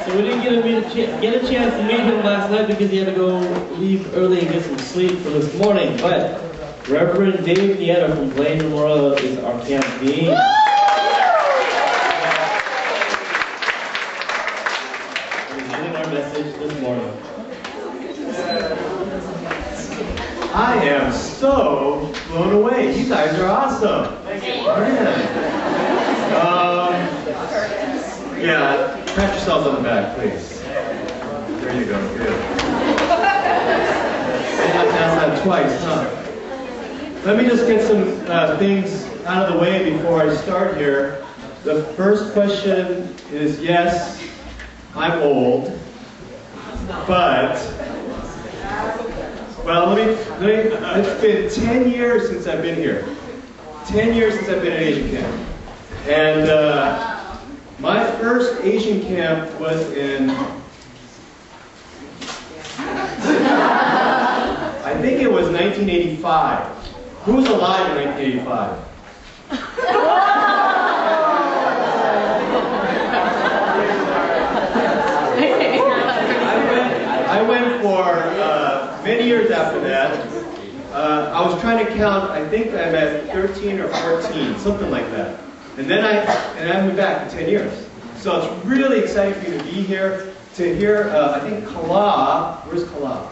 So we didn't get a chance to meet him last night because he had to go leave early and get some sleep for this morning. But Reverend Dave Nieta from Blaine Memorial is our camp dean. He's giving our message this morning. I am so blown away. You guys are awesome. Yeah, pat yourselves on the back, please. There you go. Good. I have to ask that twice, huh? Let me just get some things out of the way before I start here. The first question is, yes, I'm old, but, well, it's been 10 years since I've been here. 10 years since I've been at Asian Camp. And my first Asian camp was in, I think it was 1985. Who was alive in 1985? I went for many years after that. I was trying to count, I think I'm at 13 or 14, something like that. And then I moved back in 10 years. So it's really exciting for you to be here, to hear, I think Kala, where's Kala?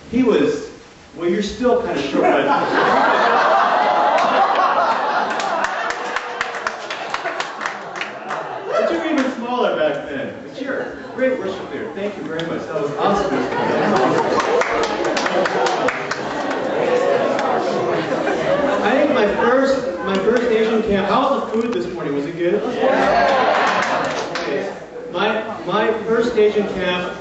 He was, well, you're still kind of short, but... but you were even smaller back then. But you're a great worship leader. Thank you very much. That was awesome. I think my first Asian camp, how was the food this morning? Was it good? Okay. My first Asian camp,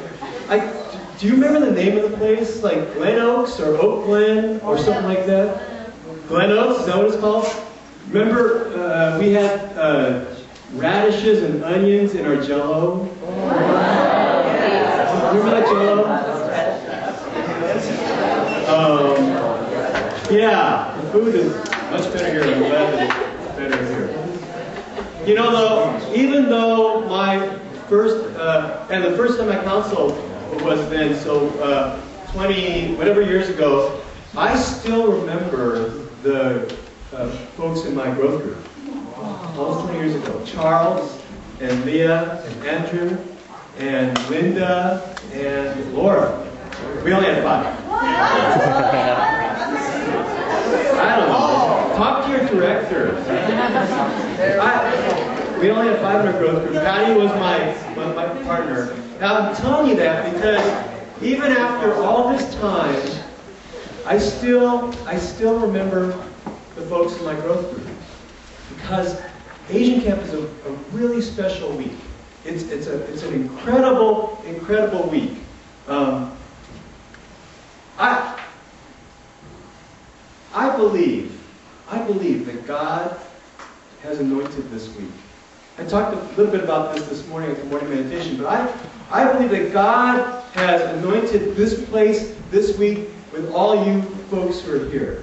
do you remember the name of the place? Like Glen Oaks or Oak Glen or something like that? Glen Oaks, is that what it's called? Remember we had radishes and onions in our Jell-O? Remember that Jell-O? Yeah, the food is much better here. I'm glad that it's better here. You know, though, even though my first, and the first time I counseled was then, so 20, whatever years ago, I still remember the folks in my growth group. Almost 20 years ago. Charles and Leah and Andrew and Linda and Laura. We only had 5. I don't know. Talk to your director. We only had 5 in our growth group. Patty was my partner. Now I'm telling you that because even after all this time, I still remember the folks in my growth group. Because Asian Camp is a really special week. It's an incredible week. I believe that God has anointed this week. I talked a little bit about this morning at the morning meditation, but I believe that God has anointed this place this week with all you folks who are here.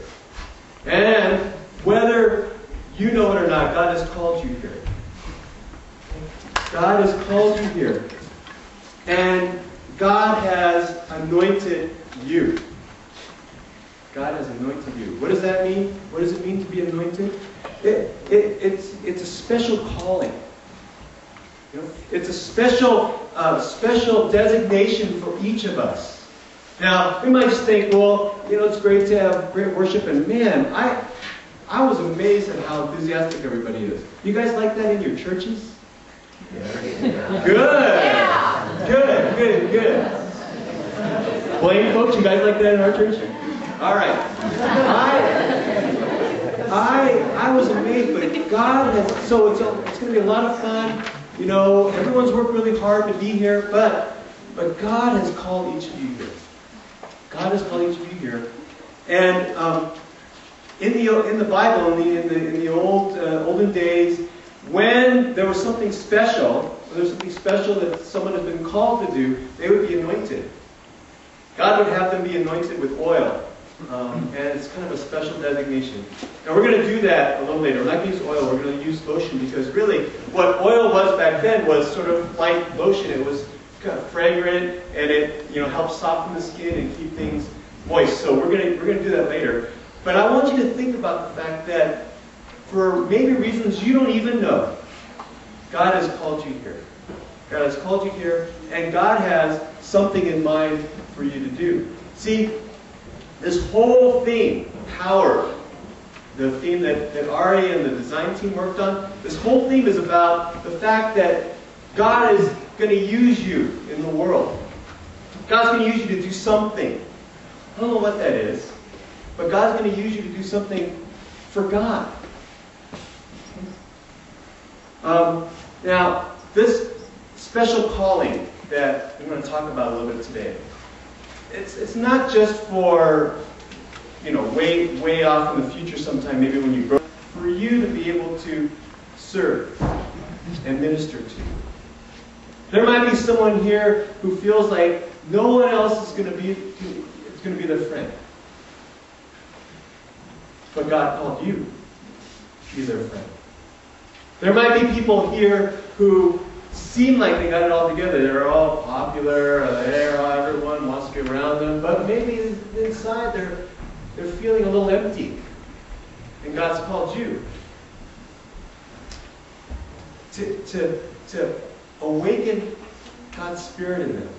And whether you know it or not, God has called you here. God has called you here. And God has anointed you. God has anointed you. What does that mean? What does it mean to be anointed? It's a special calling. You know, it's a special designation for each of us. Now, we might just think, well, you know, it's great to have great worship, and man, I was amazed at how enthusiastic everybody is. You guys like that in your churches? Yeah. Good. Yeah. Good. Blaine folks, you guys like that in our church? All right. I was amazed, but God has, so it's going to be a lot of fun. You know, everyone's worked really hard to be here, but God has called each of you here. God has called each of you here. And in the Bible, in the olden days, when there was something special, that someone had been called to do, they would be anointed. God would have them be anointed with oil. And it's kind of a special designation. Now we're going to do that a little later. We're not going to use oil, we're going to use lotion, because really what oil was back then was sort of like lotion. It was kind of fragrant, and it helps soften the skin and keep things moist. So we're going to do that later. But I want you to think about the fact that for maybe reasons you don't even know, God has called you here. God has called you here, and God has something in mind for you to do. See, this whole theme, power, the theme that Ari and the design team worked on, this whole theme is about the fact that God is going to use you in the world. God's going to use you to do something. I don't know what that is, but God's going to use you to do something for God. Now, this special calling that I'm going to talk about a little bit today, it's not just for, way off in the future sometime, maybe when you grow, for you to be able to serve and minister to. There might be someone here who feels like no one else is going to be their friend. But God called you to be their friend. There might be people here who seem like they got it all together. They're all popular, everyone wants to be around them, but maybe inside they're feeling a little empty. And God's called you to awaken God's Spirit in them.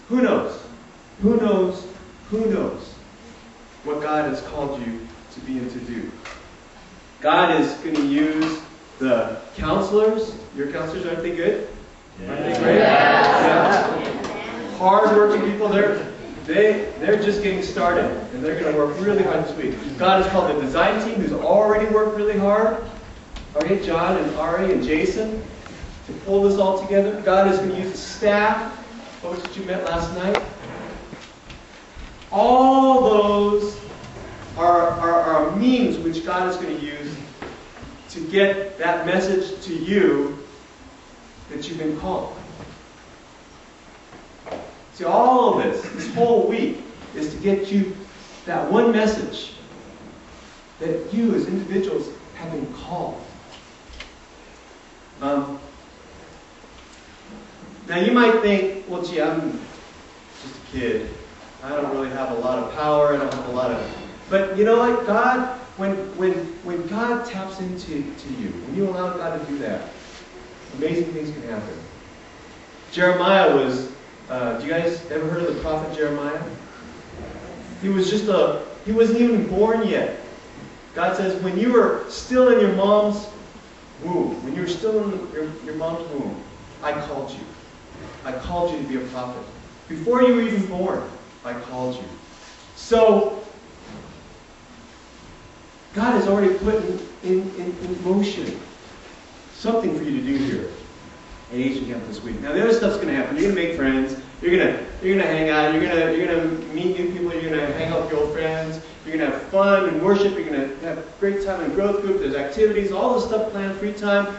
Who knows? Who knows? Who knows what God has called you to be and to do? God is going to use the counselors. Your counselors, aren't they good? Yeah. Aren't they great? Yeah. Hard-working people. They're just getting started, and they're going to work really hard this week. God has called the design team, who's already worked really hard. Okay, John and Ari and Jason, to pull this all together. God is going to use the staff, folks that you met last night. All those are means which God is going to use to get that message to you that you've been called. See, all of this whole week, is to get you that one message that you as individuals have been called. Now you might think, well, gee, I'm just a kid. I don't really have a lot of power. I don't have a lot of... But you know what? God, when God taps into you, when you allow God to do that, amazing things can happen. Jeremiah was... do you guys ever heard of the prophet Jeremiah? He wasn't even born yet. God says, when you were still in your mom's womb, when you were still in your mom's womb, I called you. I called you to be a prophet. Before you were even born, I called you. So, God has already put in motion something for you to do here at Asian Camp this week. Now the other stuff's going to happen. You're going to make friends. You're going to hang out. You're going to meet new people. You're going to hang out with your old friends. You're going to have fun and worship. You're going to have a great time in growth group. There's activities, all this stuff planned, free time,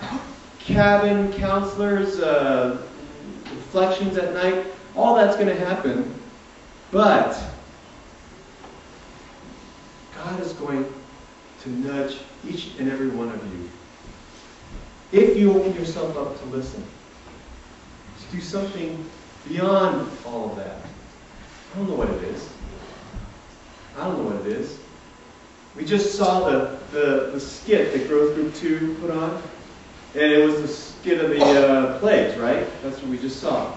cabin, counselors, reflections at night. All that's going to happen. But God is going to nudge each and every one of you, if you open yourself up to listen, to do something beyond all of that. I don't know what it is. I don't know what it is. We just saw the skit that Growth Group 2 put on, and it was the skit of the plagues, right? That's what we just saw.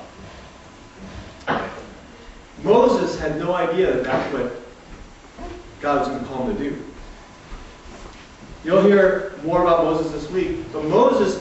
Moses had no idea that that's what God was going to call him to do. You'll hear more about Moses this week, but Moses